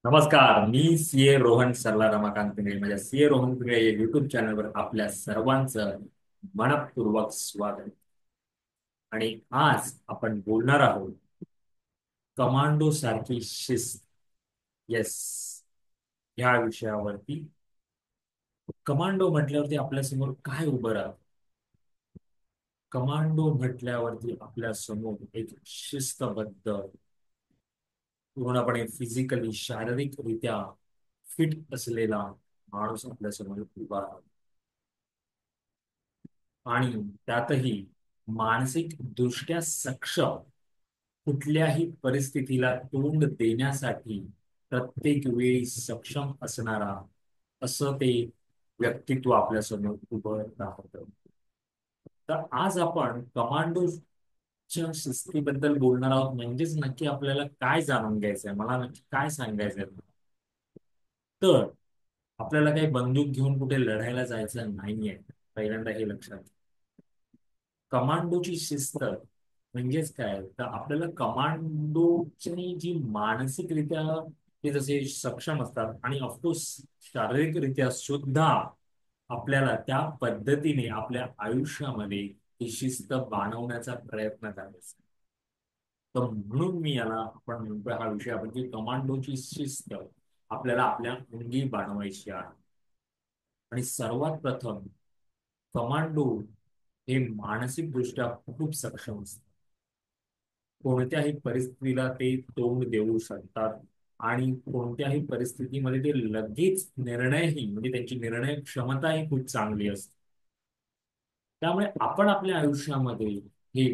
नमस्कार, मी सीए रोहन सरला रमाकांत पिंगळे. माझ्या सीए रोहन पिंगळे या युट्यूब चॅनलवर आपल्या सर्वांचं मनपूर्वक स्वागत. आणि आज आपण बोलणार आहोत कमांडो सारखी शिस्त. येस, ह्या विषयावरती. कमांडो म्हटल्यावरती आपल्यासमोर काय उभं राहतं? कमांडो म्हटल्यावरती आपल्या समोर एक शिस्तबद्ध, पूर्णपणे फिजिकली शारीरिकरित्या फिट असलेला माणूस आपल्यासमोर उभा राहतो. आणि त्यातही मानसिक दृष्ट्या सक्षम, कुठल्याही परिस्थितीला तोंड देण्यासाठी प्रत्येक वेळी सक्षम असणारा असं ते व्यक्तित्व आपल्यासमोर उभं राहतं. तर आज आपण कमांडोच्या शिस्तीबद्दल बोलणार आहोत. म्हणजेच नक्की आपल्याला काय जाणून घ्यायचंय, मला नक्की काय सांगायचंय. तर आपल्याला काही बंदूक घेऊन कुठे लढायला जायचं नाहीये. पहिल्यांदा हे लक्षात घ्या. कमांडोची शिस्त म्हणजेच काय, तर आपल्याला कमांडोची जी मानसिकरित्या ते जसे सक्षम असतात आणि ऑफकोर्स शारीरिकरित्या सुद्धा आपल्याला त्या पद्धतीने आपल्या आयुष्यामध्ये ही शिस्त बाणवण्याचा प्रयत्न करायचा. तर म्हणून मी याला आपण म्हणतोय, हा विषय आपण की कमांडोची शिस्त आपल्याला आपल्या अंगी बाणवायची आहे. आणि सर्वात प्रथम कमांडो हे मानसिकदृष्ट्या खूप सक्षम असतात. कोणत्याही परिस्थितीला ते तोंड देऊ शकतात आणि कोणत्याही परिस्थितीमध्ये ते लगेच निर्णयही, म्हणजे त्यांची निर्णय क्षमताही खूप चांगली असते. त्यामुळे आपण आपल्या आयुष्यामध्ये ही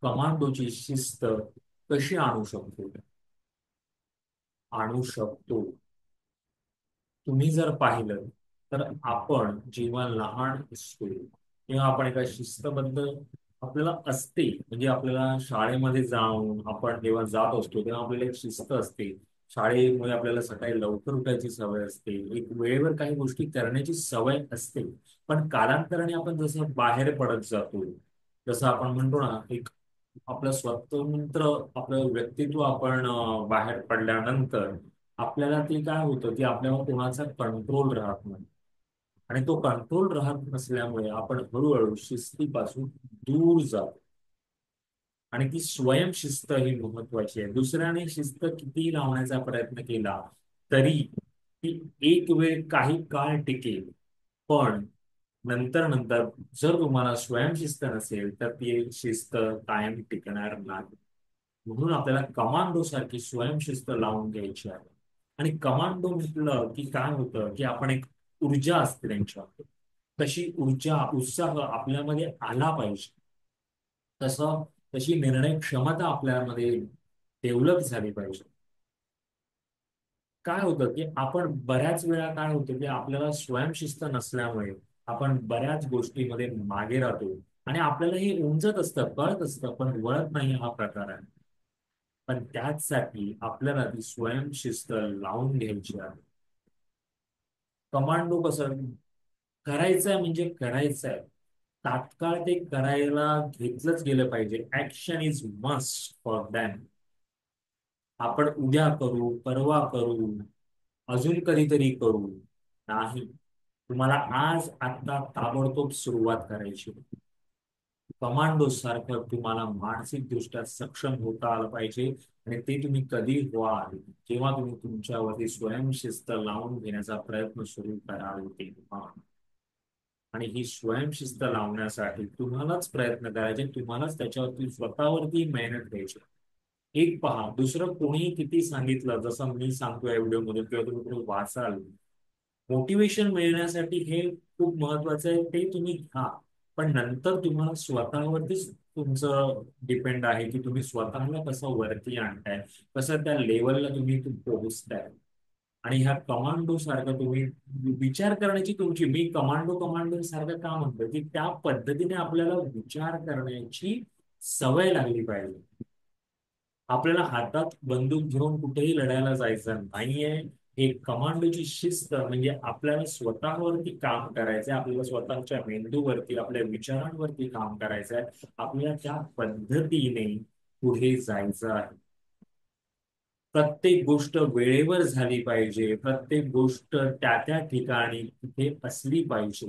कमांडोची शिस्त कशी आणू शकतो? आणू शकतो. तुम्ही जर पाहिलं तर आपण जेव्हा लहान असतो तेव्हा आपण एका शिस्तबद्ध आपल्याला असते. म्हणजे आपल्याला शाळेमध्ये जाऊन आपण जेव्हा जात असतो तेव्हा आपल्याला एक शिस्त असते. शाळेमुळे आपल्याला सकाळी लवकर उठायची सवय असते, एक वेळेवर काही गोष्टी करण्याची सवय असते. पण कालांतराने आपण जसं बाहेर पडत जातो, जसं आपण म्हणतो ना, एक आपलं स्वतंत्र आपलं व्यक्तित्व आपण बाहेर पडल्यानंतर आपल्याला ते काय होतं की आपल्यावर कोणाचा कंट्रोल राहत नाही. आणि तो कंट्रोल राहत नसल्यामुळे आपण हळूहळू शिस्तीपासून दूर जातो. आणि ती स्वयंशिस्त ही महत्वाची आहे. दुसऱ्याने शिस्त कितीही लावण्याचा प्रयत्न केला तरी ती एक वेळ काही काळ टिकेल, पण नंतर नंतर जर तुम्हाला स्वयंशिस्त नसेल तर ती शिस्त कायम टिकणार नाही. म्हणून आपल्याला कमांडो सारखी स्वयंशिस्त लावून घ्यायची आहे. आणि कमांडो म्हटलं की काय होतं की आपण एक ऊर्जा असते त्यांच्यामध्ये, तशी ऊर्जा उत्साह आपल्यामध्ये आला पाहिजे. तसं तशी निर्णय क्षमता आपल्यामध्ये डेव्हलप झाली पाहिजे. काय होतं की आपण बऱ्याच वेळा काय होतं की आपल्याला स्वयंशिस्त नसल्यामुळे आपण बऱ्याच गोष्टीमध्ये मागे राहतो. आणि आपल्याला हे उमजत असतं, कळत असतं, पण वळत नाही हा प्रकार आहे. पण त्याचसाठी आपल्याला ती स्वयंशिस्त लावून घ्यायची आहे. कमांडो कसं करायचंय म्हणजे करायचंय, तात्काळ ते करायला घेतलंच गेलं पाहिजे. Action is must for them. आपण उद्या करू, परवा करू, अजून कधीतरी करू, नाही. तुम्हाला आज आता ताबडतोब सुरुवात करायची. कमांडो सारखं तुम्हाला मानसिकदृष्ट्या सक्षम होता आलं पाहिजे. आणि ते तुम्ही कधी व्हाल जेव्हा तुम्ही तुमच्यावरती स्वयंशिस्त लावून घेण्याचा प्रयत्न सुरू कराल तेव्हा. आणि ही स्वयंशिस्त लावण्यासाठी तुम्हालाच प्रयत्न करायचे, तुम्हालाच त्याच्यावरती स्वतःवरती मेहनत घ्यायची. एक पहा, दुसरं कोणीही किती सांगितलं, जसं मी सांगतो या व्हिडिओमध्ये किंवा तुम्ही कुठे वाचाल, मोटिवेशन मिळण्यासाठी हे खूप महत्वाचं आहे, ते तुम्ही घ्या. पण नंतर तुम्हाला स्वतःवरतीच तुमचं डिपेंड आहे की तुम्ही स्वतःला कसं वरती आणताय, कसं त्या लेवलला तुम्ही पोहोचताय. आणि ह्या कमांडो सारखं तुम्ही विचार करण्याची तुमची, मी कमांडो कमांडो सारखं का म्हणतो की त्या पद्धतीने आपल्याला विचार करण्याची सवय लागली पाहिजे. आपल्याला हातात बंदूक घेऊन कुठेही लढायला जायचं नाहीये. हे कमांडोची शिस्त म्हणजे आपल्याला स्वतःवरती काम करायचंय, आपल्याला स्वतःच्या मेंदूवरती, आपल्या विचारांवरती काम करायचंय. आपल्याला त्या पद्धतीने पुढे जायचं आहे. प्रत्येक गोष्ट वेळेवर झाली पाहिजे, प्रत्येक गोष्ट त्या त्या ठिकाणी तिथे असली पाहिजे.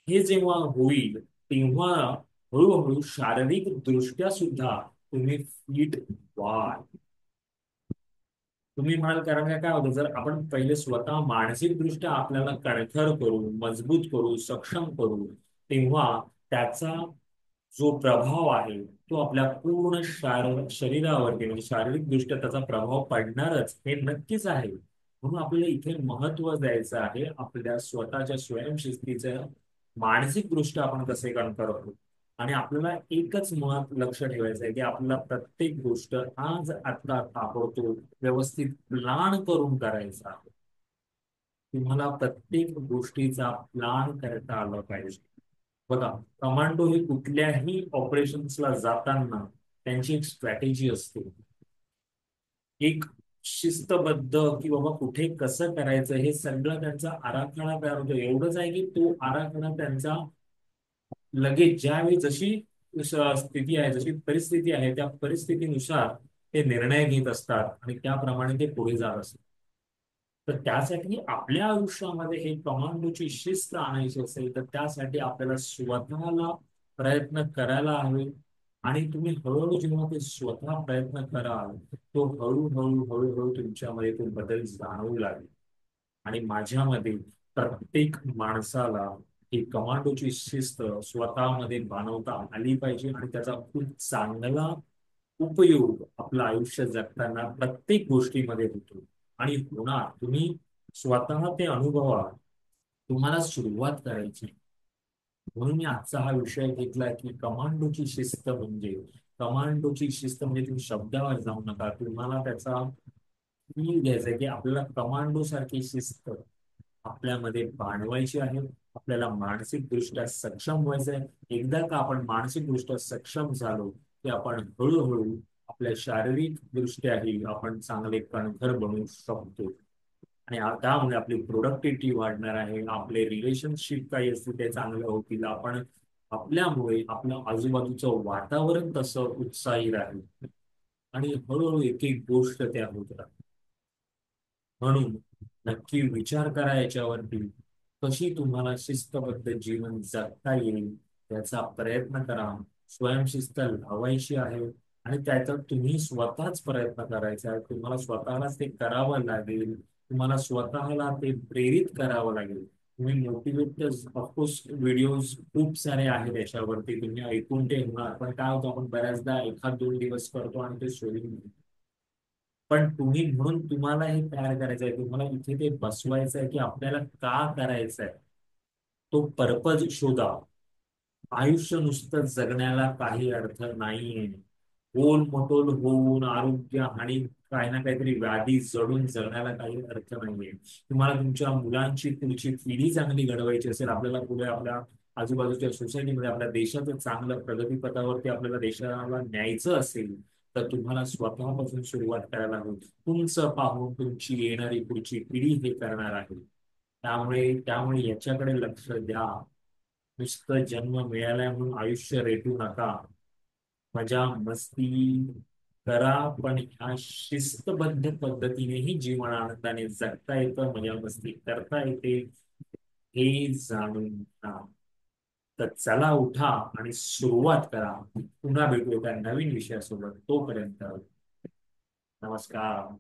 हे जेव्हा होईल तेव्हा हळूहळू शारीरिक दृष्ट्या सुद्धा तुम्ही फिट व्हाल. तुम्ही म्हणाल, कारण काय होतं, जर आपण पहिले स्वतः मानसिकदृष्ट्या आपल्याला कणखर करू, मजबूत करू, सक्षम करू, तेव्हा त्याचा जो प्रभाव आहे तो आपल्या पूर्ण शरीरावरती म्हणजे शारीरिक दृष्ट्या त्याचा प्रभाव पडणारच हे नक्कीच आहे. म्हणून आपल्याला इथे महत्व द्यायचं आहे आपल्या स्वतःच्या स्वयंशिस्तीचं. मानसिक दृष्ट्या आपण कसे काम करतो आणि आपल्याला एकच महत्व लक्ष ठेवायचं आहे की आपल्याला प्रत्येक गोष्ट आज आता ताबडतोब व्यवस्थित प्लान करून करायचा आहे. तुम्हाला प्रत्येक गोष्टीचा प्लान करता आला पाहिजे. बघा, कमांडो हे कुठल्याही ऑपरेशन्सला जाताना त्यांची एक स्ट्रॅटेजी असते, एक शिस्तबद्ध की बाबा कुठे कसं करायचं हे सगळं त्यांचा आराखडा तयार होतो. एवढंच आहे की तो आराखडा त्यांचा लगेच ज्यावेळी जशी स्थिती आहे, जशी परिस्थिती आहे, त्या परिस्थितीनुसार ते निर्णय घेत असतात आणि त्याप्रमाणे ते पुढे जात असतात. तर त्यासाठी आपल्या आयुष्यामध्ये हे कमांडोची शिस्त आणायची असेल तर त्यासाठी आपल्याला स्वतःला प्रयत्न करायला हवे. आणि तुम्ही हळूहळू जेव्हा ते स्वतः प्रयत्न कराल, तो हळूहळू हळूहळू तुमच्यामध्ये तो बदल जाणवू लागेल. आणि माझ्यामध्ये प्रत्येक माणसाला ही कमांडोची शिस्त स्वतःमध्ये बाणवता आली पाहिजे आणि त्याचा खूप चांगला उपयोग आपलं आयुष्य जगताना प्रत्येक गोष्टीमध्ये होतो आणि होणार. तुम्ही स्वतः ते अनुभवा. तुम्हाला सुरुवात करायची. म्हणून मी आजचा हा विषय घेतला की कमांडोची शिस्त म्हणजे, कमांडोची शिस्त म्हणजे तुम्ही शब्दावर जाऊ नका, तुम्हाला त्याचा फील घ्यायचा की आपल्याला कमांडो सारखी शिस्त आपल्यामध्ये बाणवायची आहे. आपल्याला मानसिकदृष्ट्या सक्षम व्हायचं आहे. एकदा का आपण मानसिकदृष्ट्या सक्षम झालो की आपण हळूहळू आपल्या शारीरिक दृष्ट्याही आपण चांगले कणखर बनवू शकतो. आणि त्यामुळे आपली प्रोडक्टिव्हिटी वाढणार आहे, आपले रिलेशनशिप काही असतील ते चांगले होतील. आपण आपल्यामुळे आपल्या आजूबाजूचं वातावरण तसं उत्साही राहील आणि हळूहळू एक एक गोष्ट त्या होत राहील. म्हणून नक्की विचार करा याच्यावरती, कशी तुम्हाला शिस्तबद्ध जीवन जगता येईल याचा प्रयत्न करा. स्वयंशिस्त लावायची आहे आणि त्याच्यात तुम्ही स्वतःच प्रयत्न करायचा आहे. तुम्हाला स्वतःलाच ते करावं लागेल. तुम्हाला स्वतःला ते प्रेरित करावं लागेल. तुम्ही मोटिवेट ऑफकोर्स व्हिडिओज खूप सारे आहेत याच्यावरती, तुम्ही ऐकून ते होणार. पण काय होतं, आपण बऱ्याचदा एखाद दोन दिवस करतो आणि ते सोडून देतो. पण तुम्ही म्हणून तुम्हाला हे तयार करायचं आहे, तुम्हाला इथे ते बसवायचं आहे की आपल्याला का करायचं आहे, तो पर्पज शोधा. आयुष्य नुसतं जगण्याला काही अर्थ नाहीये. गोल मटोल होऊन आरोग्य आणि काही ना काहीतरी व्याधी जडून जगण्याला काही अर्थ नाहीये. तुम्हाला तुमच्या मुलांची पुढची पिढी चांगली घडवायची असेल, आपल्याला पुढे आपल्या आजूबाजूच्या सोसायटीमध्ये आपल्या देशाचं चांगलं प्रगतीपथावरती आपल्याला देशाला न्यायचं असेल तर तुम्हाला स्वतःपासून सुरुवात करायला हवी. तुमचं पाहून तुमची येणारी पुढची पिढी हे करणार आहे. त्यामुळे त्यामुळे याच्याकडे लक्ष द्या. नुसतं जन्म मिळालाय म्हणून आयुष्य रेटू नका. मजा मस्ती करा, पण ह्या शिस्तबद्ध पद्धतीनेही जीवन आनंदाने जगता येतं, मजा मस्ती करता येते हे जाणून घ्या. तर चला उठा आणि सुरुवात करा. पुन्हा भेटू एका नवीन विषयासोबत. तोपर्यंत नमस्कार.